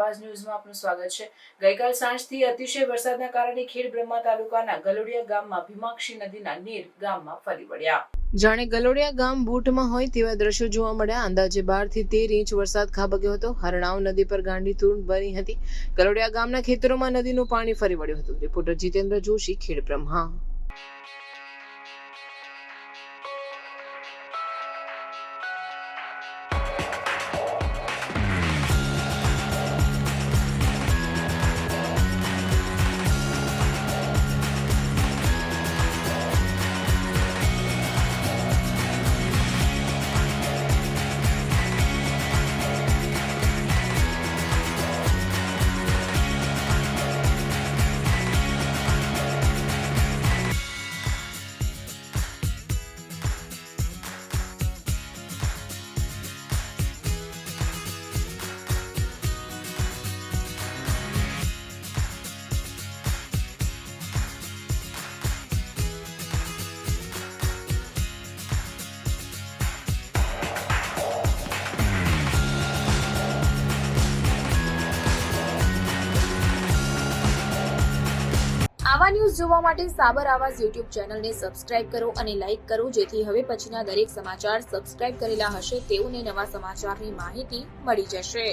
આવાજ ન્યૂઝમાં આપનું સ્વાગત છે। ગઈકાલ સાંજથી અતિશય વરસાદના કારણે ખેડબ્રહ્મા તાલુકાના ગલોડિયા ગામમાં ભીમાક્ષી નદીના નીર ગામમાં ફરી વળ્યા। જાણે ગલોડિયા ગામ બૂટમાં હોય તેવા દ્રશ્યો જોવા મળ્યા। અંદાજે 12 થી 13 ઇંચ વરસાદ ખાબક્યો હતો। હરણાવ નદી પર ગાંડીતુર બની હતી। ગલોડિયા ગામના ખેતરોમાં નદીનું પાણી ફરી વળ્યું હતું। રિપોર્ટર જીતેન્દ્ર જોશી, ખેડબ્રહ્મા। આવા ન્યૂઝ જોવા માટે સાબર આવાજ યુટ્યુબ ચેનલને સબસ્ક્રાઇબ કરો અને લાઇક કરો, જેથી હવે પછીના દરેક સમાચાર સબસ્ક્રાઇબ કરેલા હશે તેઓને નવા સમાચારની માહિતી મળી જશે।